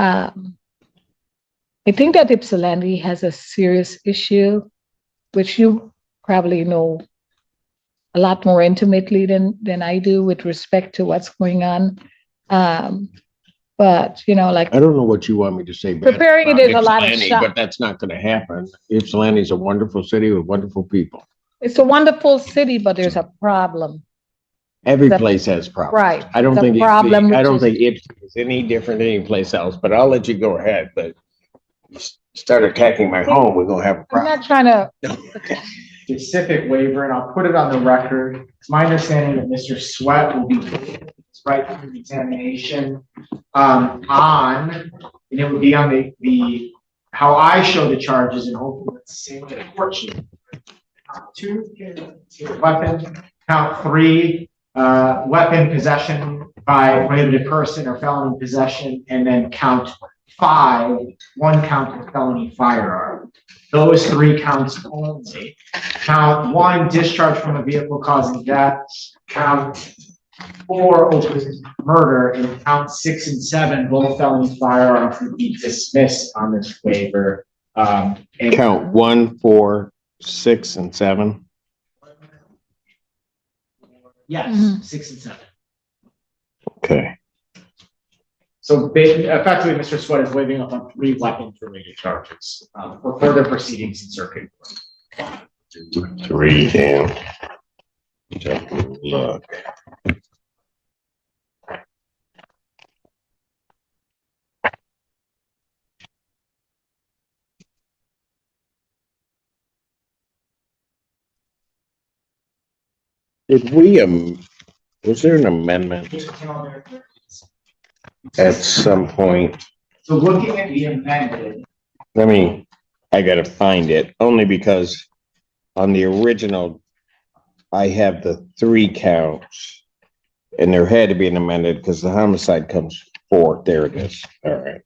I think that Ypsilanti has a serious issue, which you probably know a lot more intimately than I do with respect to what's going on. But like I don't know what you want me to say. preparing it is a lot of shock. But that's not going to happen. Ypsilanti is a wonderful city with wonderful people. It's a wonderful city, but there's a problem. Every place has problems. Right. I don't think it is any different than any place else. But I'll let you go ahead. But start attacking my home, we're gonna have a problem. I'm not trying to. Specific waiver, and I'll put it on the record. It's my understanding that Mr. Sweat will be right through the examination and it would be on the how I show the charges, and hopefully it's the same way the court sheet. Count 2, weapon. Count 3, weapon possession by prohibited person or felony possession, and then count 5, 1 count of felony firearm. Those 3 counts only. Count 1, discharge from a vehicle causing death. Count 4, open murder, and count 6 and 7, both felony firearms, would be dismissed on this waiver. Count 1, 4, 6, and 7. Yes, 6 and 7. Okay. So effectively, Mr. Sweat is waiving up on 3 weapons-related charges for further proceedings in circuit court. 3 down. Look. Did we was there an amendment at some point? So looking at the amended. I gotta find it, only because on the original, I have the 3 counts, and there had to be an amended because the homicide comes 4. There it is. All right.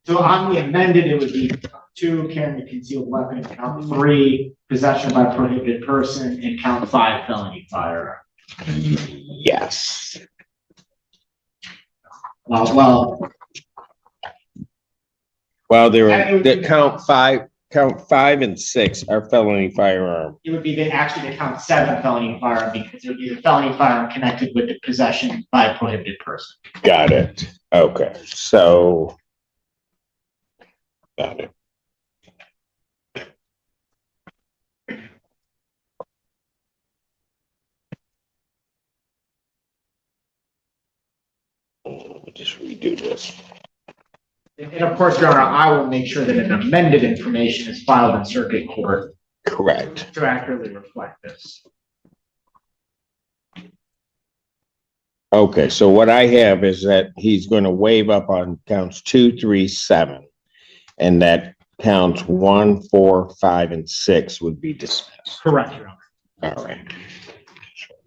So on the amended, it would be 2, carrying a concealed weapon, count 3, possession by a prohibited person, and count 5, felony firearm. Yes. Well, There were the count 5 and 6 are felony firearm. it would be actually the count 7 felony firearm, because it would be the felony firearm connected with the possession by a prohibited person. Got it. Okay. So got it. Let me just redo this. And of course, Your Honor, I will make sure that an amended information is filed in circuit court. Correct. To accurately reflect this. Okay, so what I have is that he's going to waive up on counts 2, 3, 7, and that counts 1, 4, 5, and 6 would be dismissed. Correct, Your Honor. All right.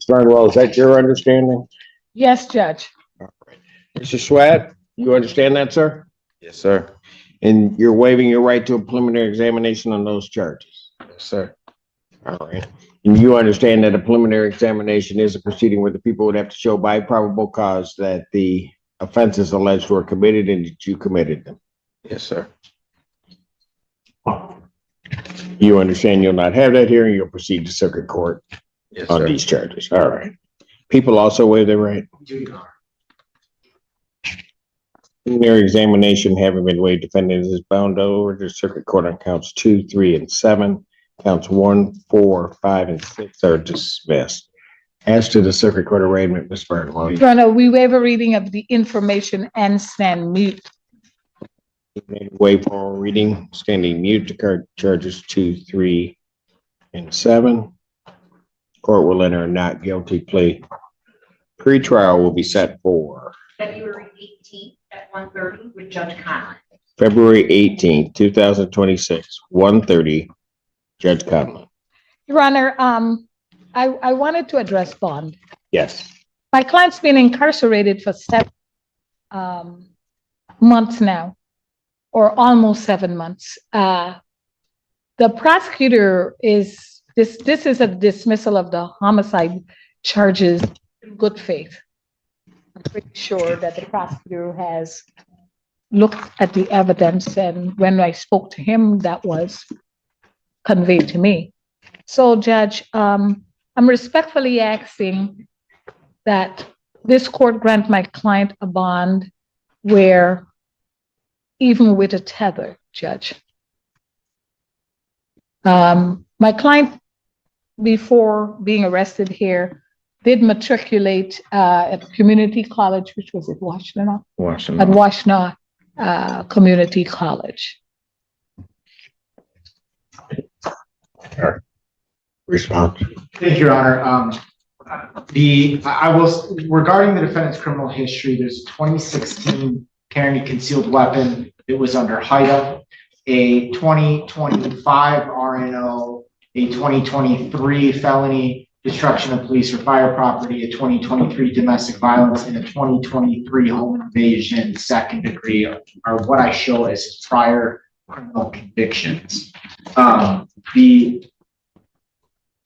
Barnwell, is that your understanding? Yes, Judge. All right. Mr. Sweat, you understand that, sir? Yes, sir. And you're waiving your right to a preliminary examination on those charges? Yes, sir. All right. And you understand that a preliminary examination is a proceeding where the people would have to show by probable cause that the offenses alleged were committed and that you committed them? Yes, sir. You understand you'll not have that hearing, you'll proceed to circuit court Yes, on sir. these charges. All right. People also waive their right. Preliminary examination having been waived, defendant is bound over to circuit court on counts 2, 3, and 7. Counts 1, 4, 5, and 6 are dismissed. As to the circuit court arraignment, Ms. Barnwell. Your Honor, we waive a reading of the information and stand mute. Waive oral reading, standing mute to charges 2, 3, and 7. Court will enter a not guilty plea. Pre-trial will be set for February 18th at 1:30 with Judge Conlon. February 18th, 2026, 1:30, Judge Conlon. Your Honor, I wanted to address bond. Yes. My client's been incarcerated for 7 months now, or almost 7 months. The prosecutor is, this is a dismissal of the homicide charges in good faith. I'm pretty sure that the prosecutor has looked at the evidence, and when I spoke to him, that was conveyed to me. So, Judge, I'm respectfully asking that this court grant my client a bond where, even with a tether, Judge. My client, before being arrested here, did matriculate at community college, which was at Washtenaw? Washington. At Washtenaw Community College. Response. Thank you, Your Honor. I will, regarding the defendant's criminal history, there's a 2016 carrying a concealed weapon. It was under HIDA, a 2025 RNO, a 2023 felony destruction of police or fire property, a 2023 domestic violence, and a 2023 home invasion second degree are what I show as his prior criminal convictions.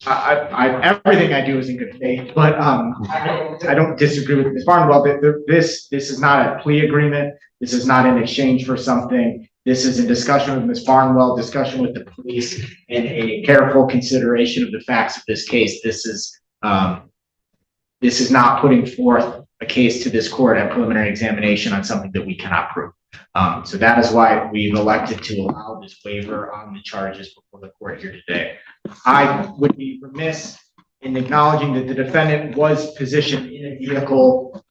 Everything I do is in good faith, but I don't disagree with Ms. Barnwell. This is not a plea agreement. This is not in exchange for something. This is a discussion with Ms. Barnwell, discussion with the police, and a careful consideration of the facts of this case. This is not putting forth a case to this court at preliminary examination on something that we cannot prove. So that is why we've elected to allow this waiver on the charges before the court here today. I would be remiss in acknowledging that the defendant was positioned in a vehicle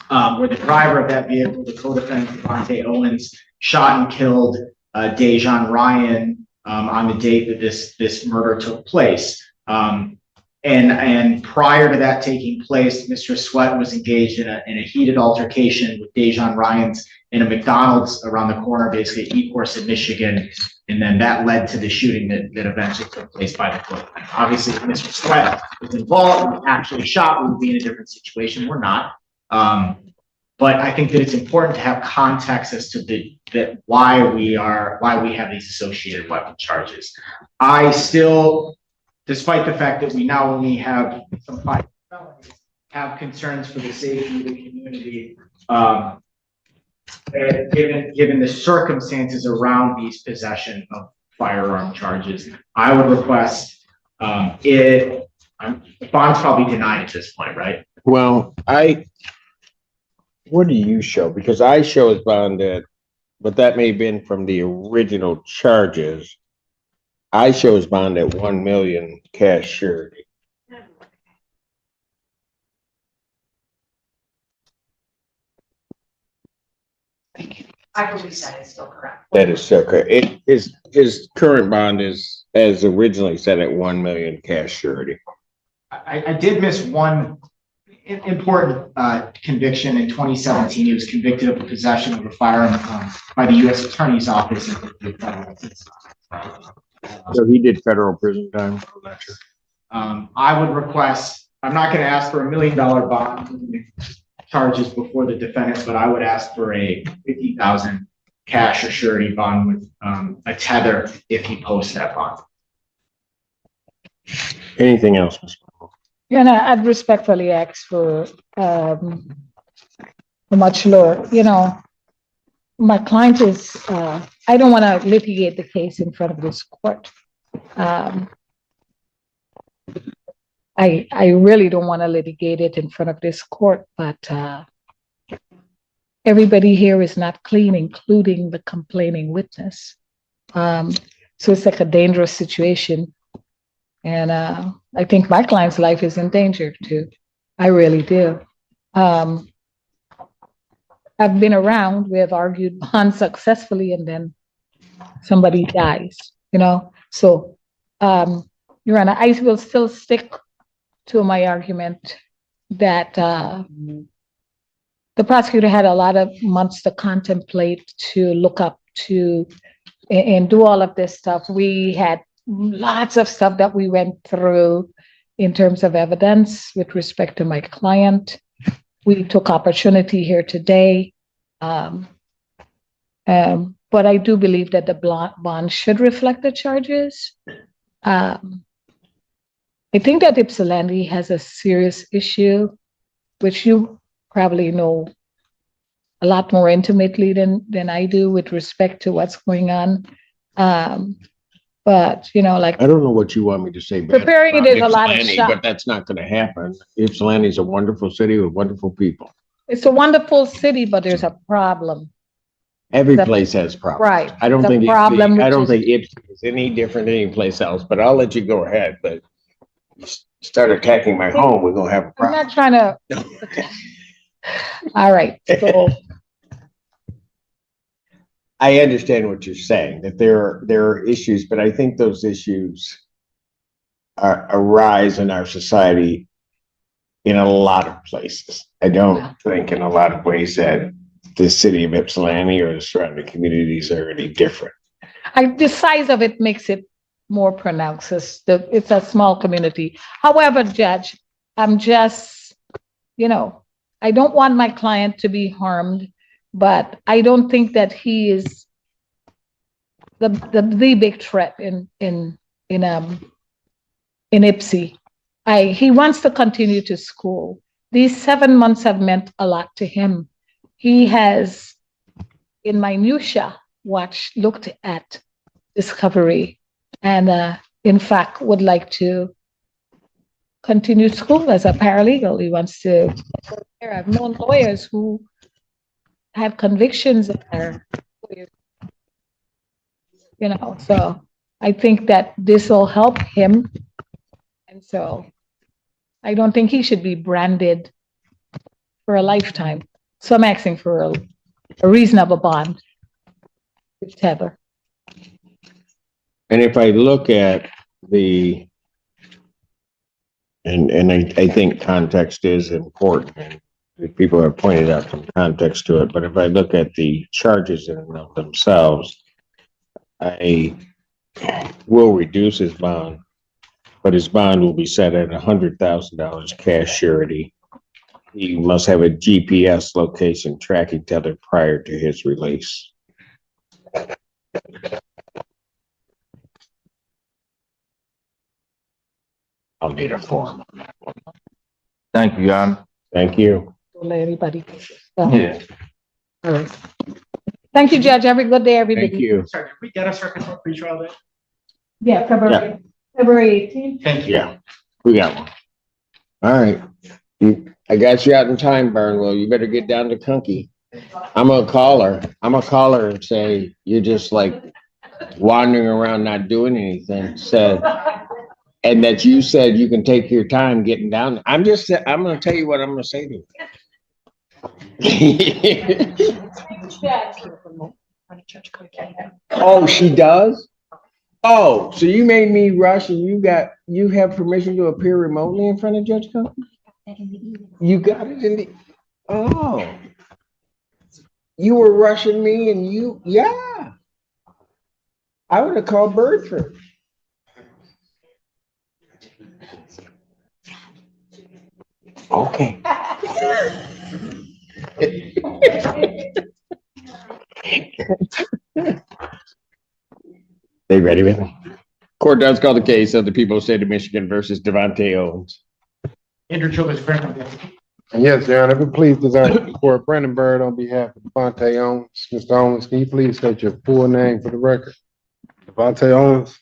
where the driver of that vehicle, the co-defendant Devonte Owens, shot and killed Dejon Ryan on the date that this murder took place. And prior to that taking place, Mr. Sweat was engaged in a heated altercation with Dejon Ryan's in a McDonald's around the corner, basically at Ecorse in Michigan. And then that led to the shooting that eventually took place by the court. Obviously, if Mr. Sweat was involved and actually shot, we would be in a different situation. We're not. But I think that it's important to have context as to why we have these associated weapon charges. I still, despite the fact that we now only have some five felonies, have concerns for the safety of the community, given the circumstances around these possession of firearm charges. I would request the bond's probably denied at this point, right? Well, what do you show? Because I show as bonded, but that may have been from the original charges. I show as bond at 1 million cash surety. I believe that is still correct. That is so correct. His current bond is, as originally said, at 1 million cash surety. I did miss one important conviction in 2017. He was convicted of the possession of a firearm by the U.S. Attorney's Office. So he did federal prison time. I would request, I'm not going to ask for $1 million bond charges before the defendants, but I would ask for a 50,000 cash or surety bond with a tether if he posts that bond. Anything else, Ms. Paul? Yeah, and I'd respectfully ask for much lower. You know, my client is, I don't want to litigate the case in front of this court. I really don't want to litigate it in front of this court, but everybody here is not clean, including the complaining witness. So it's like a dangerous situation. And I think my client's life is in danger too. I really do. I've been around, we have argued unsuccessfully, and then somebody dies, you know? So, Your Honor, I will still stick to my argument that the prosecutor had a lot of months to contemplate, to look up to, and do all of this stuff. We had lots of stuff that we went through in terms of evidence with respect to my client. We took opportunity here today. But I do believe that the bond should reflect the charges. I think that Ypsilanti has a serious issue, which you probably know a lot more intimately than I do with respect to what's going on. But like I don't know what you want me to say. bad preparing it about is a lot of Ypsilanti, shock. But that's not gonna happen. Ypsilanti is a wonderful city with wonderful people. It's a wonderful city, but there's a problem. Every The- place has problems. Right. I don't The think problem I which don't is- think Ipsy is any different than any place else, but I'll let you go ahead. But you start attacking my home, we're gonna have a I'm problem. not trying to. All right. So I understand what you're saying, that there are issues, but I think those issues arise in our society in a lot of places. I don't think in a lot of ways that the city of Ypsilanti or the surrounding communities are any different. the size of it makes it more pronounced. It's a small community. However, Judge, I'm just, I don't want my client to be harmed, but I don't think that he is the big threat in Ipsy. He wants to continue to school. These 7 months have meant a lot to him. He has, in minutia, looked at discovery, and in fact would like to continue school as a paralegal. He wants to. I've known lawyers who have convictions that are, so I think that this will help him. And so I don't think he should be branded for a lifetime. So I'm asking for a reasonable bond, whichever. And if I look at and I think context is important, and people have pointed out some context to it, but if I look at the charges in and of themselves, I will reduce his bond, but his bond will be set at $100,000 cash surety. He must have a GPS location tracking tether prior to his release. I'll need a form. Thank you, Your Honor. Thank you. Don't let everybody. Yeah. All right. Thank you, Judge. Have a good day, everybody. Thank you. Sorry, did we get a circuit court pretrial date? Yeah, February 18th. Thank you. Yeah, we got one. All right. I got you out in time, Burnwell. You better get down to Kunky. I'm gonna call her and say, you're just like wandering around not doing anything. And that you said you can take your time getting down. I'm gonna tell you what I'm gonna say to her. Oh, she does? Oh, so you made me rush and you have permission to appear remotely in front of Judge Cook? You got it in the, oh. You were rushing me and yeah. I would have called Birdford. Okay. They ready with me? Court does call the case of the people of the state of Michigan versus Devonte Owens. Andrew Childers, friend. Yes, Your Honor, if it please the court, Brandon Bird on behalf of Devonte Owens. Mr. Owens, can you please state your full name for the record? Devonte Owens.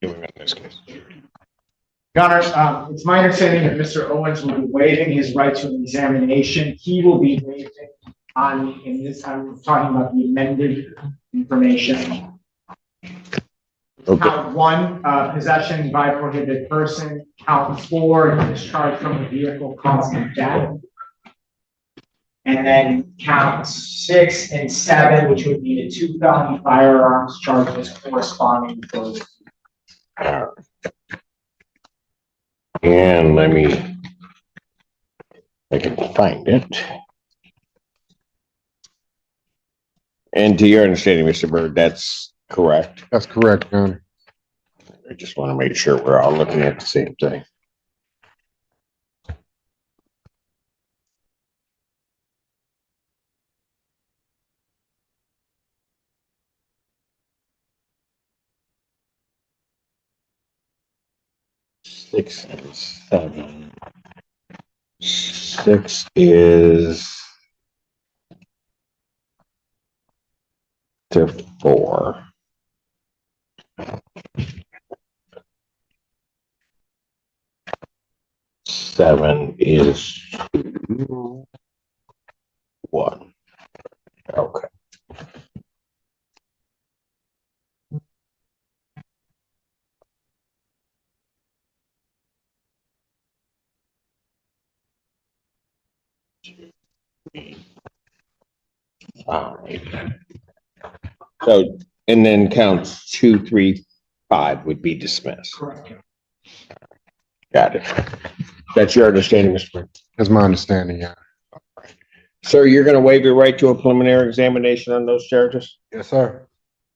Doing in this case. Your Honor, it's my understanding that Mr. Owens will be waiving his right to an examination. He will be waiving in this, I'm talking about the amended information. Okay. Count 1, possession by prohibited person. Count 4, discharge from a vehicle causing death. And then count 6 and 7, which would be the 2 felony firearms charges corresponding to those. And I can find it. And to your understanding, Mr. Bird, that's correct. That's correct, Your Honor. I just want to make sure we're all looking at the same thing. 6 and 7. 6 is to 4. Seven is to 1. Okay. Fine. So, and then counts 2, 3, 5 would be dismissed. Correct. Got it. That's your understanding, Mr. Brown? That's my understanding, Your Honor. Sir, you're gonna waive your right to a preliminary examination on those charges? Yes, sir.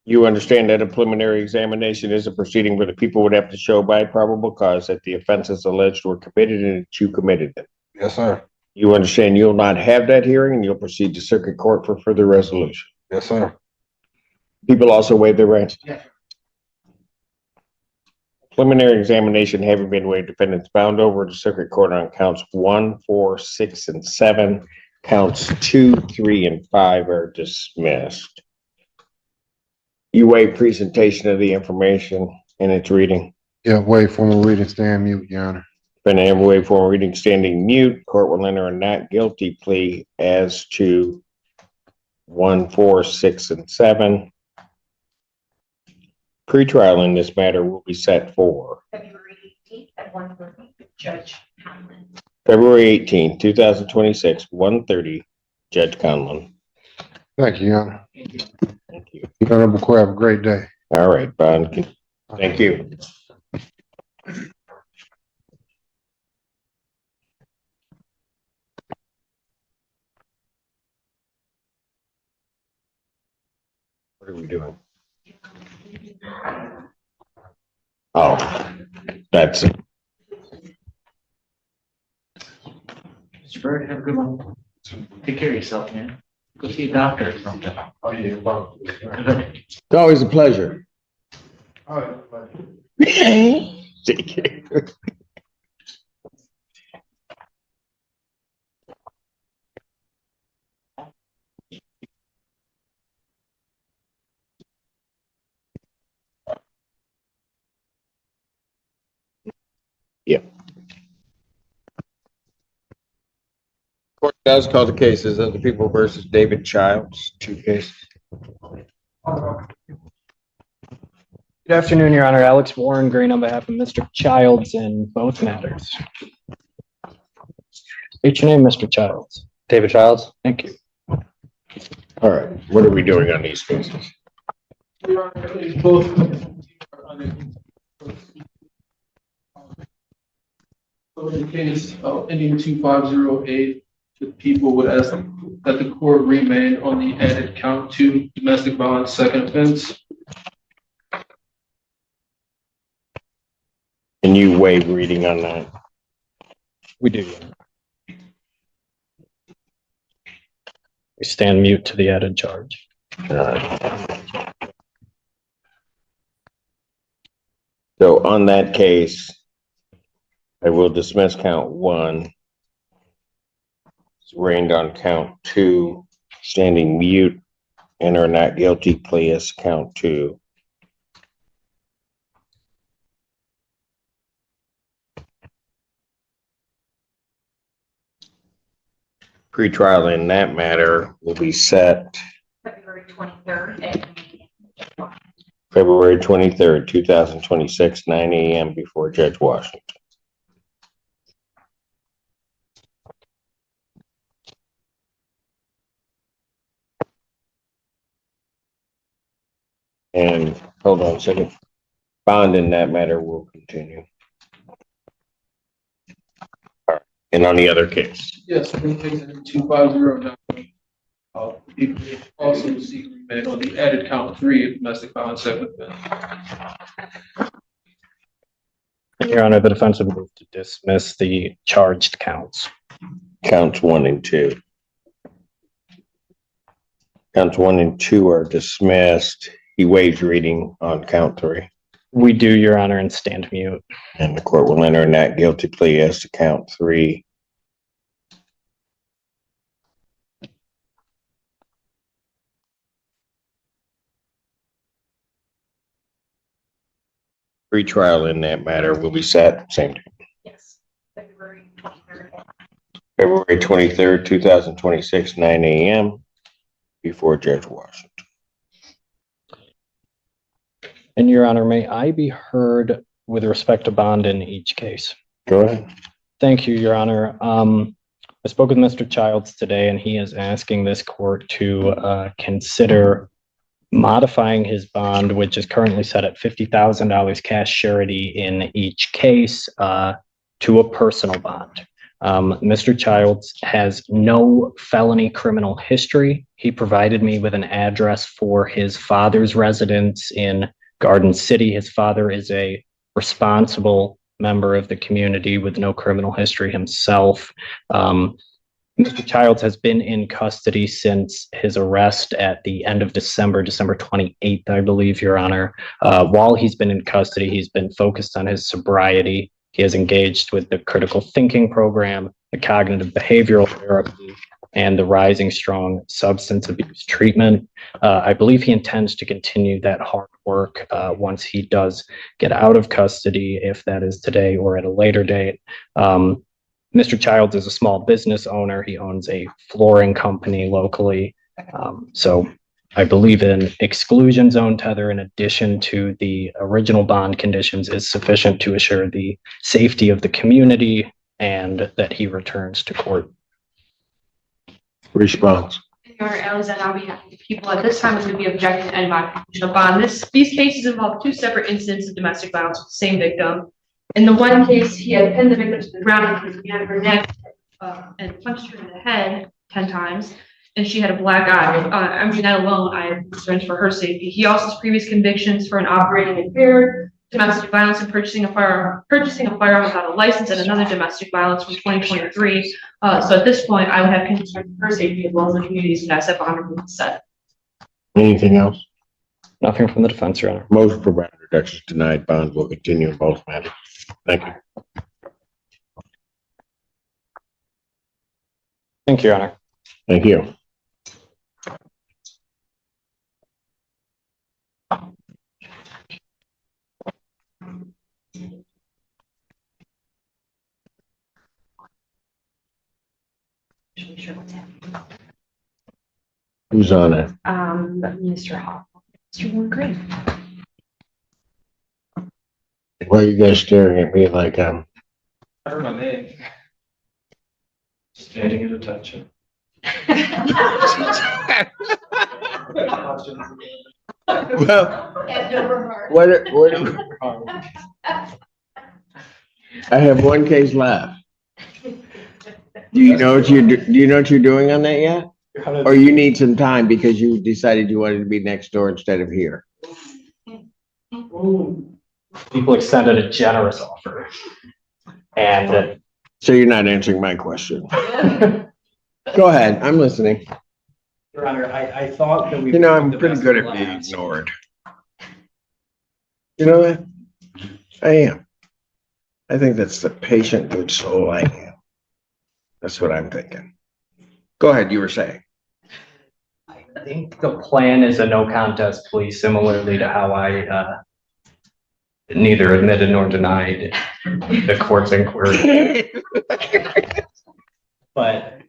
You understand that a preliminary examination is a proceeding where the people would have to show by probable cause that the offenses alleged were committed and that you committed them. Yes, sir. You understand you'll not have that hearing and you'll proceed to circuit court for further resolution. Yes, sir. People also waive their rights. Yes. Preliminary examination having been waived, defendants bound over to circuit court on counts 1, 4, 6, and 7. Counts 2, 3, and 5 are dismissed. You waive presentation of the information and its reading. Yeah, wait, formal reading, stand mute, Your Honor. Defendant ever waive formal reading standing mute. Court will enter a not guilty plea as to 1, 4, 6, and 7. Pretrial in this matter will be set for February 18th at 1:30 with Judge Conlon. February 18, 2026, 1:30, Judge Conlon. Thank you, Your Honor. Thank you. Honorable Court, have a great day. All right, Bond. Thank you. What are we doing? Oh, that's it. Mr. Bird, have a good one. Take care of yourself, man. Go see a doctor or something. Oh, yeah. It's always a pleasure. All right. Take care. Court does call the cases of the people versus David Childs, 2 cases. Good afternoon, Your Honor. Alex Warren Green on behalf of Mr. Childs in both matters. State your name, Mr. Childs. David Childs. Thank you. All right, what are we doing on these cases? So in the case of ending 2508, the people would ask that the court remain on the added count 2 domestic violence second offense. Can you waive reading on that? We do. Your Honor. We stand mute to the added charge. So on that case, I will dismiss count 1. It's reigned on count 2, standing mute, enter not guilty plea as count 2. Pretrial in that matter will be set February 23rd at February 23rd, 2026, 9 a.m. before Judge Washington. And hold on a second. Bond in that matter will continue. All right. And on the other case. Yes, in the case of 2509, people also seek remain on the added count 3 domestic violence second offense. Your Honor, the defense would move to dismiss the charged counts. Counts 1 and 2. Counts 1 and 2 are dismissed. He waives reading on count 3. We do, Your Honor, and stand mute. And the court will enter a not guilty plea as to count 3. Retrial in that matter will be set same time. Yes, February 23rd. February 23rd, 2026, 9 a.m. before Judge Washington. And Your Honor, may I be heard with respect to bond in each case? Go ahead. Thank you, Your Honor. I spoke with Mr. Childs today, and he is asking this court to consider modifying his bond, which is currently set at $50,000 cash surety in each case, to a personal bond. Mr. Childs has no felony criminal history. He provided me with an address for his father's residence in Garden City. His father is a responsible member of the community with no criminal history himself. Mr. Childs has been in custody since his arrest at the end of December 28th, I believe, Your Honor. While he's been in custody, he's been focused on his sobriety. He has engaged with the critical thinking program, the cognitive behavioral therapy, and the Rising Strong substance abuse treatment. I believe he intends to continue that hard work once he does get out of custody, if that is today or at a later date. Mr. Childs is a small business owner. He owns a flooring company locally. So I believe an exclusion zone tether in addition to the original bond conditions is sufficient to assure the safety of the community and that he returns to court. Response. Your Honor, Alexander, on behalf of the people, at this time, we would be objecting to any modification of bond. These cases involve 2 separate incidents of domestic violence with the same victim. In the one case, he had pinned the victim to the ground and began her neck and punched her in the head 10 times, and she had a black eye. I mean, that alone, I have concerns for her safety. He also has previous convictions for an operating impaired, domestic violence, and purchasing a firearm without a license, and another domestic violence from 2023. So at this point, I would have concerns for her safety as well as the community's asset bond agreement set. Anything else? Nothing from the defense, Your Honor. Motion for bond reduction is denied. Bond will continue in both matters. Thank you. Thank you, Your Honor. Thank you. Sure what's happening. Who's on it? Mr. Hall. Mr. Warren Green. Why are you guys staring at me like I'm? I heard my name. Standing at attention. Well, I have one case left. Do you know what you're doing on that yet? Or you need some time because you decided you wanted to be next door instead of here? People extended a generous offer. And So you're not answering my question. Go ahead, I'm listening. Your Honor, I thought that we. You know, I'm pretty good at being ignored. You know that? I am. I think that's the patient, good soul I am. That's what I'm thinking. Go ahead, you were saying. I think the plan is a no contest plea, similarly to how I neither admitted nor denied the court's inquiry. But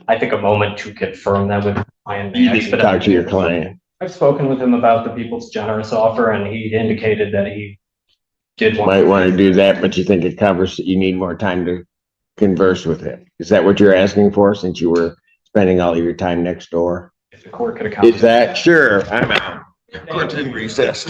I think a moment to confirm that with the client. You need to talk to your client. I've spoken with him about the people's generous offer, and he indicated that he did want. Might want to do that, but you think it covers, you need more time to converse with him. Is that what you're asking for, since you were spending all of your time next door? If the court could accommodate. Is that? Sure, I'm out. Court's in recess.